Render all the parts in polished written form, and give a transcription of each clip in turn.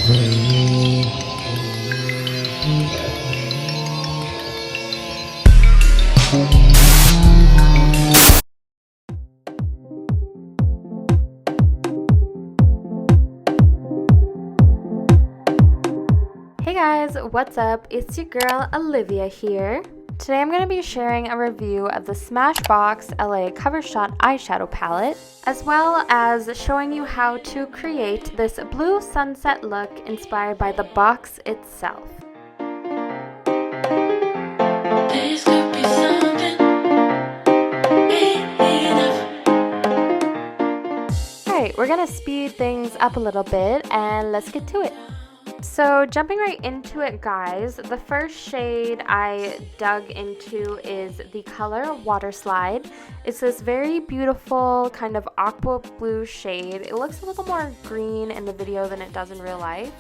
Hey guys, what's up? It's your girl Alyvia here. Today I'm going to be sharing a review of the SMASHBOX LA Cover Shot eyeshadow palette, as well as showing you how to create this blue sunset look inspired by the box itself. Alright, we're going to speed things up a little bit and let's get to it. So jumping right into it, guys, the first shade I dug into is the color Water Slide. It's this very beautiful kind of aqua blue shade. It looks a little more green in the video than it does in real life.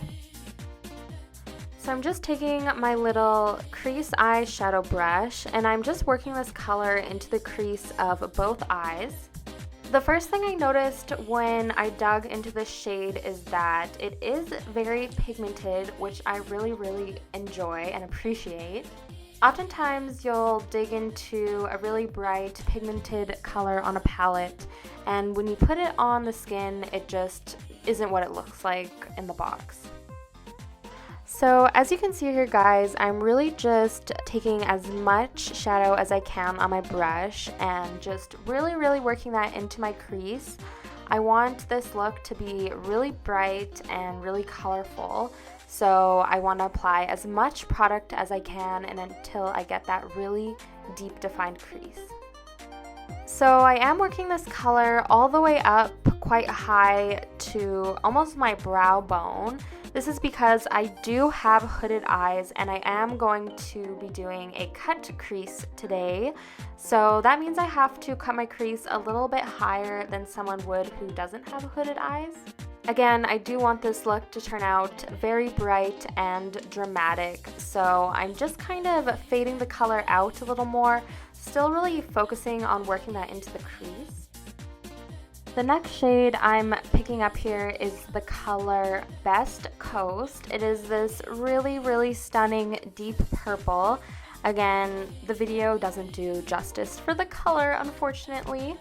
So I'm just taking my little crease eyeshadow brush and I'm just working this color into the crease of both eyes. The first thing I noticed when I dug into this shade is that it is very pigmented, which I really enjoy and appreciate. Oftentimes you'll dig into a really bright pigmented color on a palette, and when you put it on the skin, it just isn't what it looks like in the box. So as you can see here, guys, I'm really just taking as much shadow as I can on my brush and just really working that into my crease. I want this look to be really bright and really colorful, so I want to apply as much product as I can and until I get that really deep defined crease. So I am working this color all the way up quite high to almost my brow bone. This is because I do have hooded eyes and I am going to be doing a cut crease today. So that means I have to cut my crease a little bit higher than someone would who doesn't have hooded eyes. Again, I do want this look to turn out very bright and dramatic, so I'm just kind of fading the color out a little more, still really focusing on working that into the crease. The next shade I'm picking up here is the color Best Coast. It is this really stunning deep purple. Again, the video doesn't do justice for the color, unfortunately.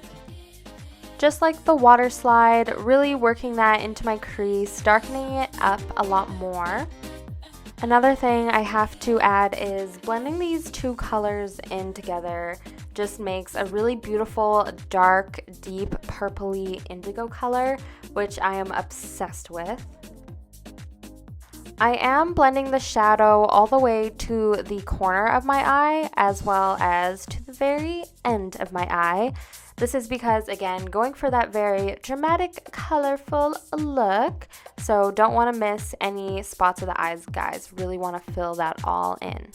Just like the Water Slide, really working that into my crease, darkening it up a lot more. Another thing I have to add is blending these two colors in together just makes a really beautiful, dark, deep, purpley indigo color, which I am obsessed with. I am blending the shadow all the way to the corner of my eye as well as to the very end of my eye. This is because, again, going for that very dramatic, colorful look, so don't want to miss any spots of the eyes, guys. Really want to fill that all in.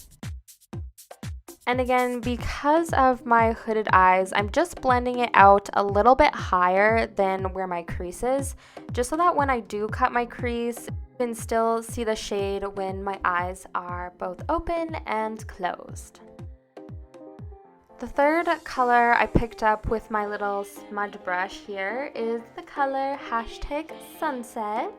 And again, because of my hooded eyes, I'm just blending it out a little bit higher than where my crease is, just so that when I do cut my crease, you can still see the shade when my eyes are both open and closed. The third color I picked up with my little smudge brush here is the color #sunset.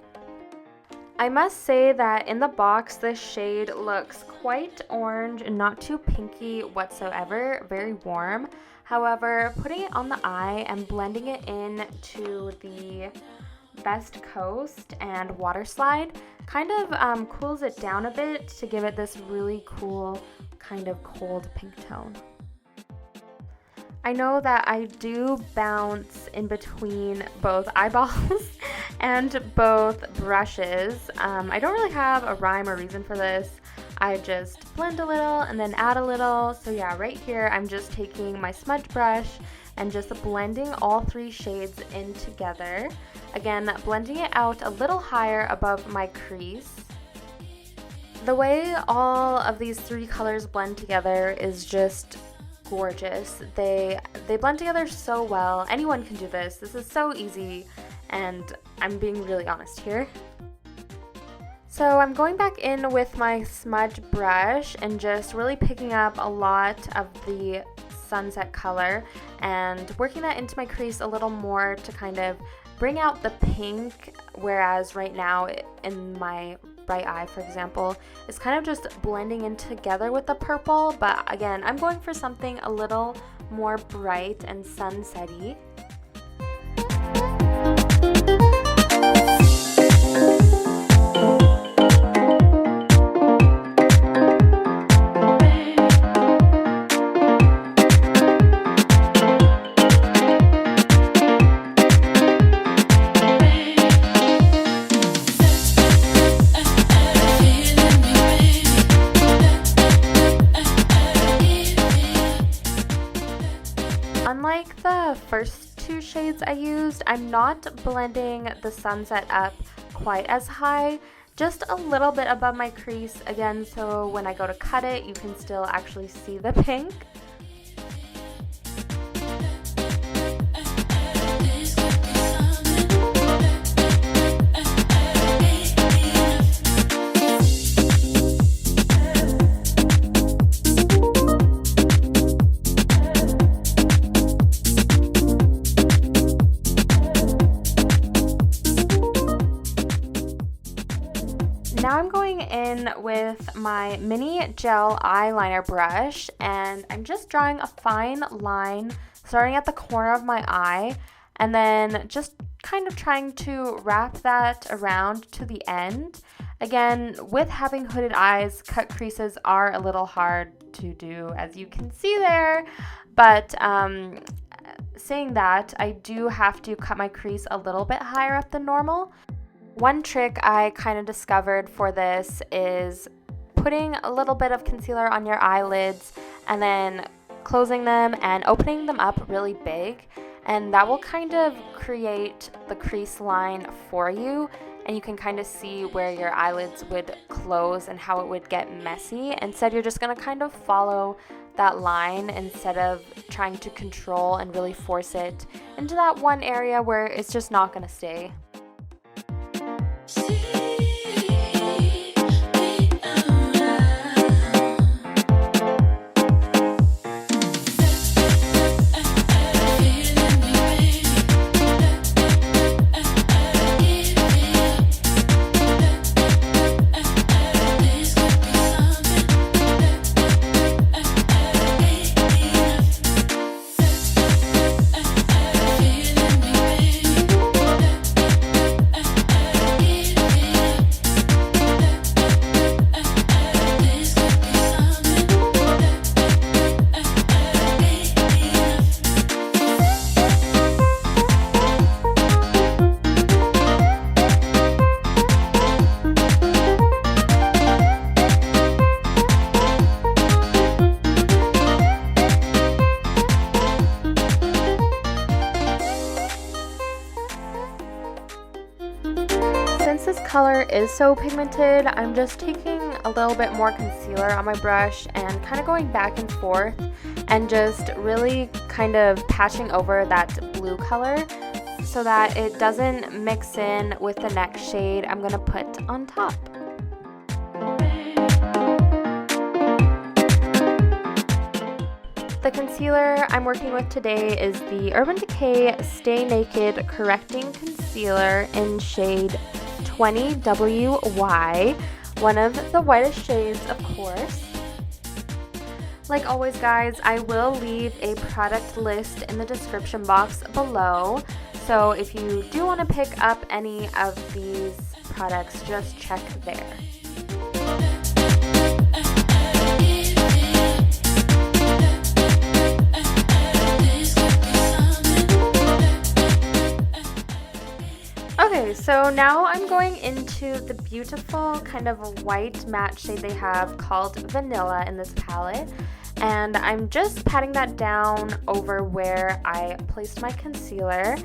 I must say that in the box this shade looks quite orange and not too pinky whatsoever, very warm. However, putting it on the eye and blending it in to the Best Coast and Water Slide kind of cools it down a bit to give it this really cool kind of cold pink tone. I know that I do bounce in between both eyeballs and both brushes. I don't really have a rhyme or reason for this. I just blend a little and then add a little. So yeah, right here I'm just taking my smudge brush and just blending all three shades in together. Again, blending it out a little higher above my crease. The way all of these three colors blend together is just gorgeous. They blend together so well. Anyone can do this. This is so easy, and I'm being really honest here. So I'm going back in with my smudge brush and just really picking up a lot of the sunset color and working that into my crease a little more to kind of bring out the pink, whereas right now in my right eye, for example, it's kind of just blending in together with the purple. But again, I'm going for something a little more bright and sunsetty. Unlike the first two shades I used, I'm not blending the sunset up quite as high, just a little bit above my crease again, so when I go to cut it, you can still actually see the pink. Now I'm going in with my mini gel eyeliner brush, and I'm just drawing a fine line starting at the corner of my eye, and then just kind of trying to wrap that around to the end. Again, with having hooded eyes, cut creases are a little hard to do, as you can see there, but saying that, I do have to cut my crease a little bit higher up than normal. One trick I kind of discovered for this is putting a little bit of concealer on your eyelids and then closing them and opening them up really big, and that will kind of create the crease line for you, and you can kind of see where your eyelids would close and how it would get messy. Instead, you're just going to kind of follow that line instead of trying to control and really force it into that one area where it's just not going to stay. Since this color is so pigmented, I'm just taking a little bit more concealer on my brush and kind of going back and forth and just really kind of patching over that blue color so that it doesn't mix in with the next shade I'm going to put on top. The concealer I'm working with today is the Urban Decay Stay Naked Correcting Concealer in shade 20WY, one of the whitest shades, of course. Like always, guys, I will leave a product list in the description box below, so if you do want to pick up any of these products, just check there. Okay, so now I'm going into the beautiful kind of white matte shade they have called Vanilla in this palette, and I'm just patting that down over where I placed my concealer.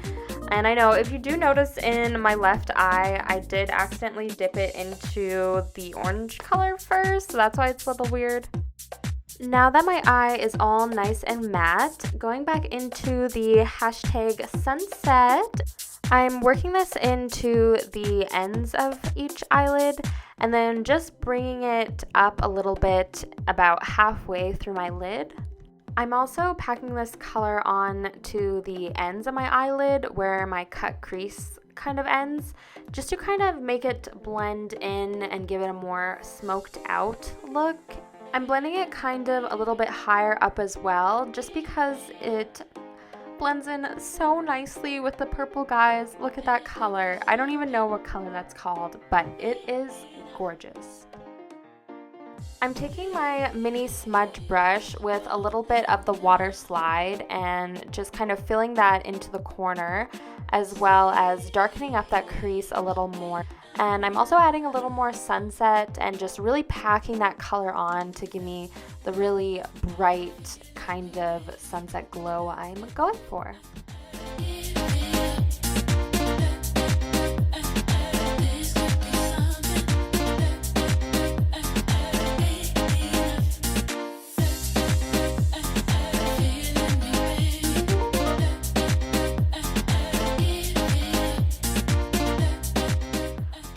And I know if you do notice in my left eye, I did accidentally dip it into the orange color first, so that's why it's a little weird. Now that my eye is all nice and matte, going back into the hashtag sunset, I'm working this into the ends of each eyelid and then just bringing it up a little bit about halfway through my lid. I'm also packing this color on to the ends of my eyelid where my cut crease kind of ends, just to kind of make it blend in and give it a more smoked out look. I'm blending it kind of a little bit higher up as well, just because it blends in so nicely with the purple, guys. Look at that color. I don't even know what color that's called, but it is gorgeous. I'm taking my mini smudge brush with a little bit of the water slide and just kind of filling that into the corner, as well as darkening up that crease a little more. And I'm also adding a little more sunset and just really packing that color on to give me the really bright kind of sunset glow I'm going for.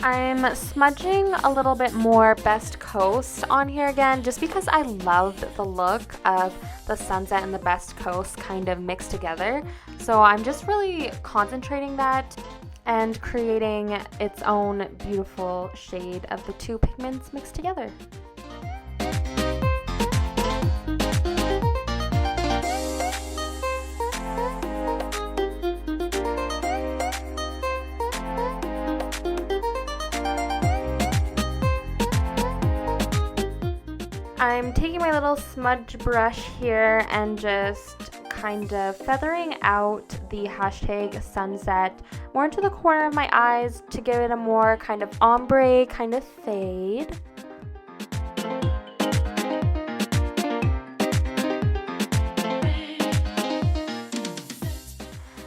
I'm smudging a little bit more Best Coast on here again, just because I love the look of the sunset and the Best Coast kind of mixed together. So I'm just really concentrating that and creating its own beautiful shade of the two pigments mixed together. I'm taking my little smudge brush here and just kind of feathering out the hashtag sunset more into the corner of my eyes to give it a more kind of ombre kind of fade.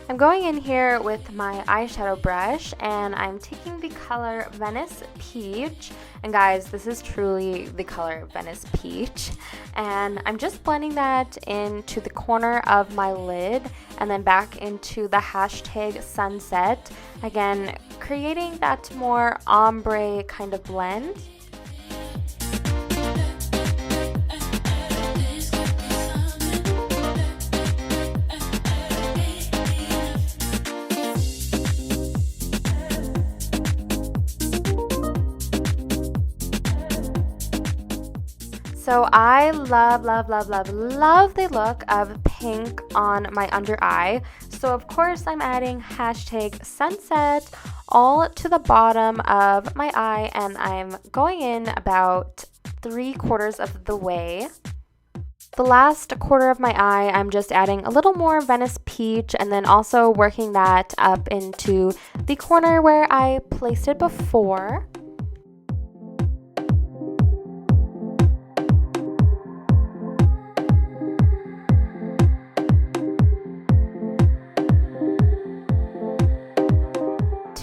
I'm going in here with my eyeshadow brush and I'm taking the color Venice Peach, and guys, this is truly the color Venice Peach, and I'm just blending that into the corner of my lid and then back into the hashtag sunset, again creating that more ombre kind of blend. So I love the look of pink on my under eye. So of course I'm adding hashtag sunset all to the bottom of my eye, and I'm going in about 3/4 of the way. The last quarter of my eye, I'm just adding a little more Venice Peach and then also working that up into the corner where I placed it before.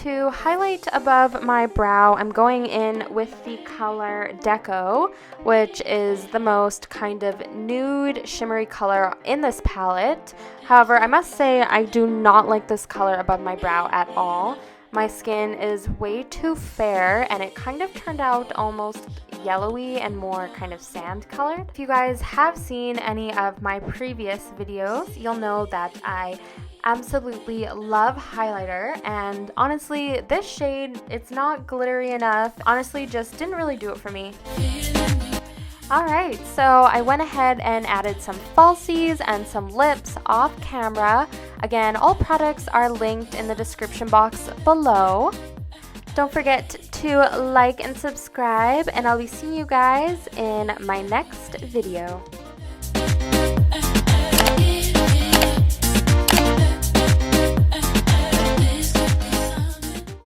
To highlight above my brow, I'm going in with the color Deco, which is the most kind of nude shimmery color in this palette. However, I must say I do not like this color above my brow at all. My skin is way too fair and it kind of turned out almost yellowy and more kind of sand colored. If you guys have seen any of my previous videos, you'll know that I absolutely love highlighter, and honestly this shade, it's not glittery enough. Honestly, just didn't really do it for me. Alright, so I went ahead and added some falsies and some lips off camera. Again, all products are linked in the description box below. Don't forget to like and subscribe, and I'll be seeing you guys in my next video.